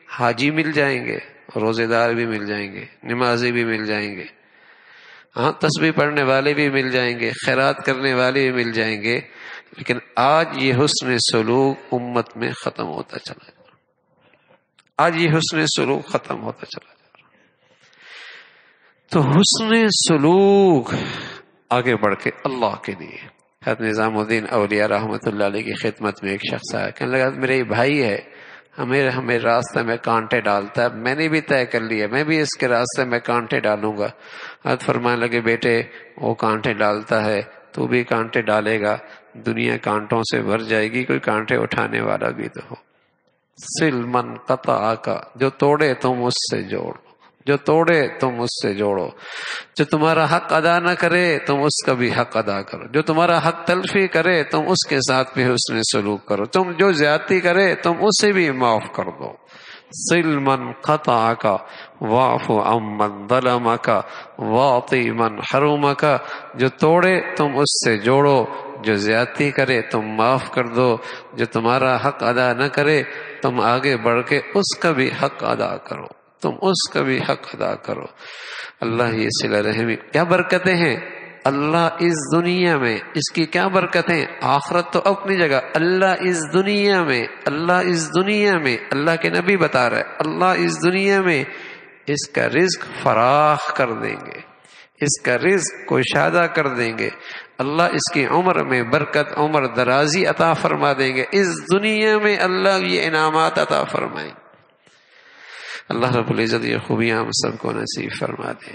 حاجی مل جائیں گے، روزے دار بھی مل جائیں گے، نمازی بھی مل جائیں گے، ہاں تسبیح پڑھنے والے بھی مل جائیں گے، خیرات کرنے والے بھی مل جائیں گے، لیکن آج یہ حسن سلوک امت میں ختم ہوتا چلا جا رہا، آج یہ حسن سلوک ختم ہوتا چلا جا رہا۔ تو حسن سلوک آگے بڑھ کے اللہ کے لیے۔ حضرت نظام الدین اولیاء رحمۃ اللہ علیہ کی خدمت میں ایک شخص آیا، کہنے لگا میرے بھائی ہے، ہمیں راستے میں کانٹے ڈالتا ہے، میں نے بھی طے کر لیا میں بھی اس کے راستے میں کانٹے ڈالوں گا۔ حضرت فرمانے لگے بیٹے وہ کانٹے ڈالتا ہے تو بھی کانٹے ڈالے گا، دنیا کانٹوں سے بھر جائے گی، کوئی کانٹے اٹھانے والا بھی تو ہو۔ سل من قطع کا، جو توڑے تم اس سے جوڑو، جو توڑے تم اس سے جوڑو، جو تمہارا حق ادا نہ کرے تم اس کا بھی حق ادا کرو، جو تمہارا حق تلفی کرے تم اس کے ساتھ بھی حسن سلوک کرو، تم جو زیادتی کرے تم اسے بھی معاف کر دو۔ سل من قطع کا واعف عمن ظلم کا واعطی من حرم کا، جو توڑے تم اس سے جوڑو، جو زیادتی کرے تم معاف کر دو، جو تمہارا حق ادا نہ کرے تم آگے بڑھ کے اس کا بھی حق ادا کرو، تم اس کا بھی حق ادا کرو۔ اللہ یہ صلہ رحمی کیا برکتیں ہیں، اللہ اس دنیا میں اس کی کیا برکتیں، آخرت تو اپنی جگہ، اللہ اس دنیا میں، اللہ اس دنیا میں، اللہ کے نبی بتا رہے اللہ اس دنیا میں اس کا رزق فراخ کر دیں گے، اس کا رزق کشادہ کر دیں گے، اللہ اس کی عمر میں برکت، عمر درازی عطا فرما دیں گے، اس دنیا میں اللہ یہ انعامات عطا فرمائیں۔ اللہ رب العزت یہ خوبیاں ہم سب کو نصیب فرما دے۔